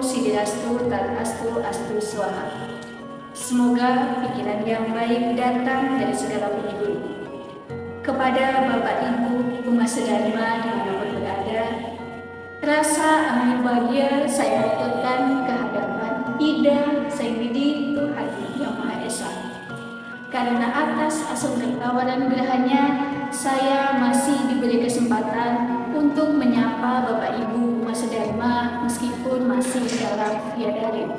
Om Sidrastu Tadastu Astu Swaha. Semoga pikiran yang baik datang dari segala penghulu. Kepada Bapak Ibu umat sedharma dimanapun berada, rasa amin bahagia saya haturkan ke hadapan Ida Sayyidi Tuhan Yang Maha Esa. Karena atas asal tawaran gerahanya, saya masih diberi kesempatan untuk menyapa Bapak Ibu umat sedharma meskipun masih dalam via daring.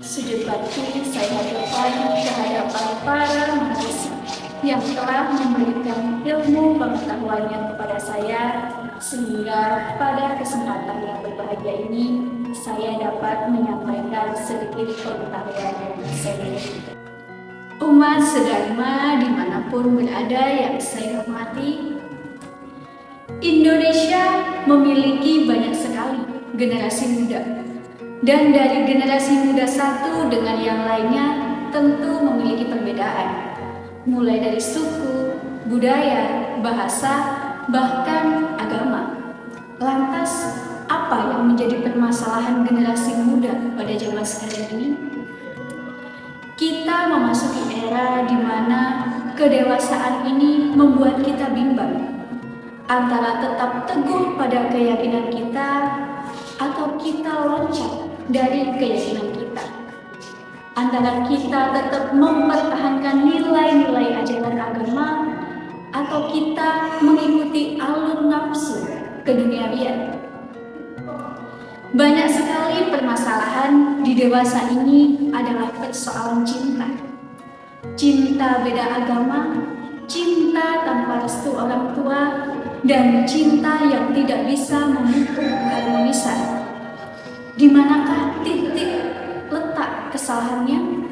Sujud bakti saya haturkan ke hadapan para mahasiswa yang telah memberikan ilmu pengetahuannya kepada saya, sehingga pada kesempatan yang berbahagia ini saya dapat menyampaikan sedikit pengetahuan yang saya miliki. Umat sedharma dimanapun berada yang saya hormati, Indonesia memiliki banyak sekali generasi muda, dan dari generasi muda satu dengan yang lainnya tentu memiliki perbedaan, mulai dari suku, budaya, bahasa, bahkan agama. Lantas, apa yang menjadi permasalahan generasi muda pada zaman sekarang ini? Kita memasuki era di mana kedewasaan ini membuat kita bimbang antara tetap teguh pada keyakinan kita atau kita loncat dari keyakinan kita, antara kita tetap mempertahankan nilai-nilai ajaran agama atau kita mengikuti alur nafsu keduniawian. Banyak sekali permasalahan di dewasa ini adalah persoalan cinta. Cinta beda agama, cinta tanpa restu orang tua, dan cinta yang tidak bisa memupuk keharmonisan. Di manakah titik letak kesalahannya?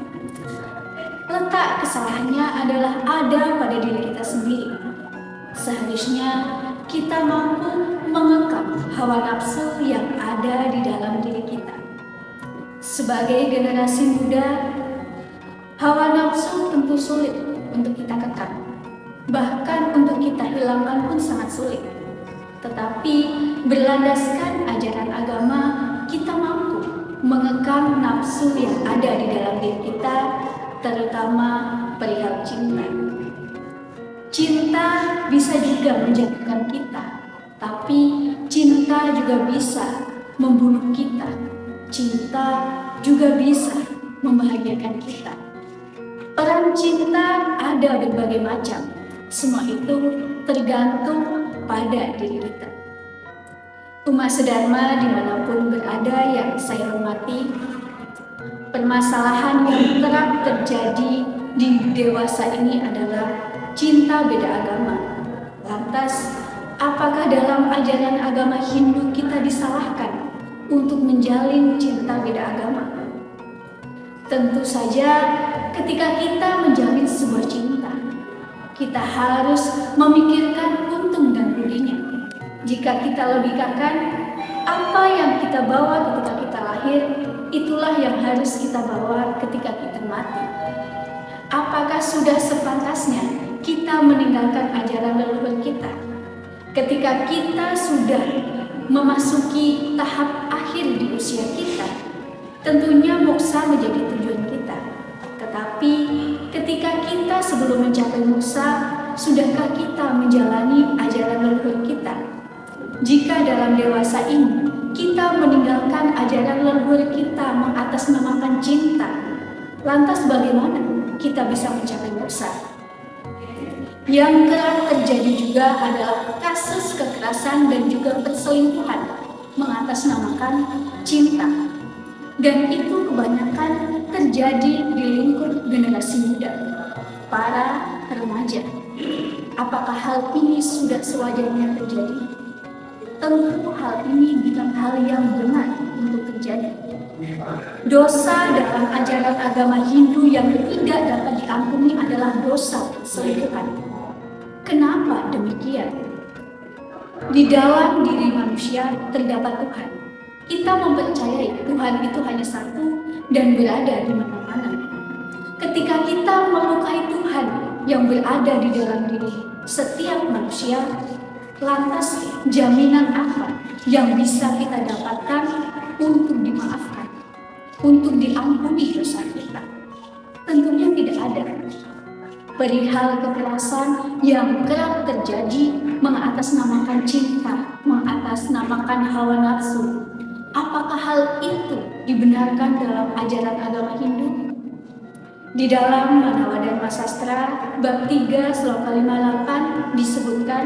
Letak kesalahannya adalah ada pada diri kita sendiri. Seharusnya kita mampu mengekang hawa nafsu yang ada di dalam diri kita. Sebagai generasi muda, hawa nafsu tentu sulit untuk kita kekang. Bahkan untuk kita hilangkan pun sangat sulit. Tetapi berlandaskan ajaran agama, kita mampu mengekang nafsu yang ada di dalam diri kita, terutama perihal cinta. Cinta bisa juga menjatuhkan kita, tapi cinta juga bisa membunuh kita. Cinta juga bisa membahagiakan kita. Peran cinta ada berbagai macam. Semua itu tergantung pada diri kita. Umat sedharma dimanapun berada yang saya hormati, permasalahan yang kerap terjadi di dewasa ini adalah cinta beda agama. Lantas, apakah dalam ajaran agama Hindu kita disalahkan untuk menjalin cinta beda agama? Tentu saja ketika kita menjalin sebuah cinta, kita harus memikirkan untung dan ruginya. Jika kita logikakan, apa yang kita bawa ketika kita lahir, itulah yang harus kita bawa ketika kita mati. Apakah sudah sepantasnya kita meninggalkan ajaran leluhur kita? Ketika kita sudah memasuki tahap akhir di usia kita, tentunya moksa menjadi tujuan kita. Tetapi ketika kita sebelum mencapai moksa, sudahkah kita menjalani ajaran leluhur kita? Jika dalam dewasa ini kita meninggalkan ajaran leluhur kita mengatasnamakan cinta, lantas bagaimana kita bisa mencapai moksa? Yang kerap terjadi juga adalah kasus kekerasan dan juga perselingkuhan mengatasnamakan cinta. Dan itu kebanyakan terjadi di lingkup generasi muda, para remaja. Apakah hal ini sudah sewajarnya terjadi? Tentu hal ini bukan hal yang benar untuk terjadi. Dosa dalam ajaran agama Hindu yang tidak dapat diampuni adalah dosa perselingkuhan. Kenapa demikian? Di dalam diri manusia terdapat Tuhan. Kita mempercayai Tuhan itu hanya satu dan berada di mana-mana. Ketika kita melukai Tuhan yang berada di dalam diri setiap manusia, lantas jaminan apa yang bisa kita dapatkan untuk dimaafkan, untuk diampuni dosa kita? Tentunya tidak ada. Perihal kekerasan yang kerap terjadi mengatasnamakan cinta, mengatasnamakan hawa nafsu. Apakah hal itu dibenarkan dalam ajaran agama Hindu? Di dalam Manawa Dharma Sastra bab 3 sloka 58 disebutkan,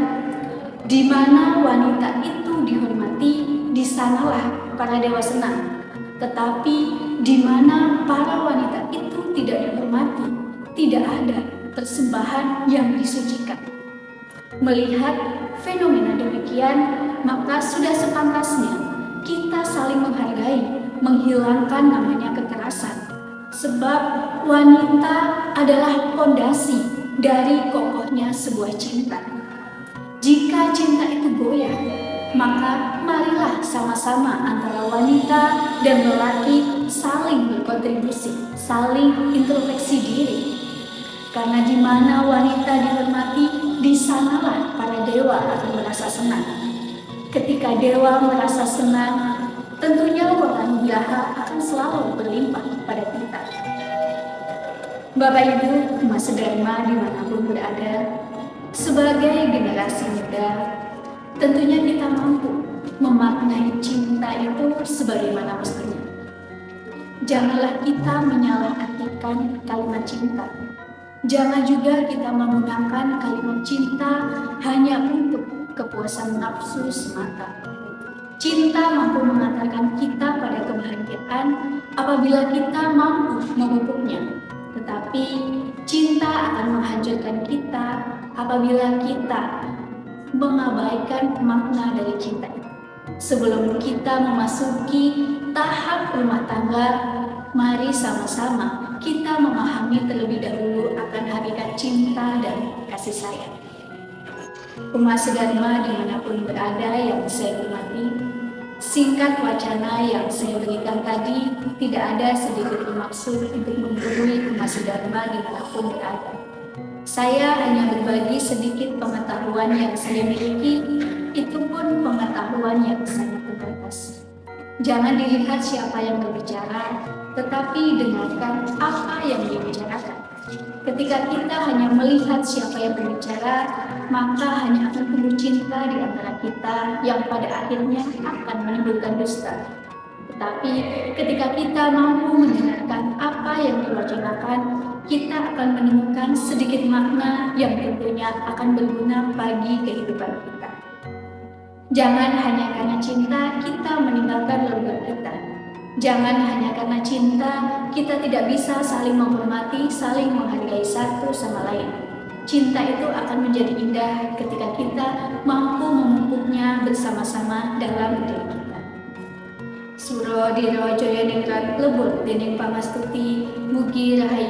di mana wanita itu dihormati, di sanalah para dewa senang. Tetapi di mana para wanita itu tidak dihormati, tidak ada persembahan yang disucikan. Melihat fenomena demikian, maka sudah sepantasnya kita saling menghargai, menghilangkan namanya kekerasan. Sebab wanita adalah fondasi dari kokohnya sebuah cinta. Jika cinta itu goyah, maka marilah sama-sama antara wanita dan lelaki saling berkontribusi, saling introspeksi diri. Karena di mana wanita dihormati, di sanalah para dewa akan merasa senang. Ketika dewa merasa senang, tentunya waranugraha akan selalu berlimpah pada kita. Bapak Ibu, Mas Dharma dimanapun berada, sebagai generasi muda, tentunya kita mampu memaknai cinta itu sebagaimana mestinya. Janganlah kita menyalahartikan kalimat cinta. Jangan juga kita menggunakan kalimat cinta hanya untuk kepuasan nafsu semata. Cinta mampu mengantarkan kita pada kebahagiaan apabila kita mampu memupuknya. Tetapi cinta akan menghancurkan kita apabila kita mengabaikan makna dari cinta itu. Sebelum kita memasuki tahap rumah tangga, mari sama-sama kita memahami terlebih dahulu akan hakikat cinta dan kasih sayang. Umat Dharma dimanapun berada yang saya hormati, singkat wacana yang saya berikan tadi tidak ada sedikit maksud untuk menggurui umat Dharma dimanapun berada. Saya hanya berbagi sedikit pengetahuan yang saya miliki, itu pun pengetahuan yang sangat terbatas. Jangan dilihat siapa yang berbicara, tetapi dengarkan apa yang dibicarakan. Ketika kita hanya melihat siapa yang berbicara, maka hanya akan tumbuh cinta di antara kita yang pada akhirnya akan menimbulkan dusta. Tetapi ketika kita mampu mendengarkan apa yang diwacanakan, kita akan menemukan sedikit makna yang tentunya akan berguna bagi kehidupan kita. Jangan hanya karena cinta kita meninggalkan leluhur kita. Jangan hanya karena cinta kita tidak bisa saling menghormati, saling menghargai satu sama lain. Cinta itu akan menjadi indah ketika kita mampu memupuknya bersama-sama dalam diri kita. Suro diro joyo ningrat lebur dening pamastuti mugi rahayu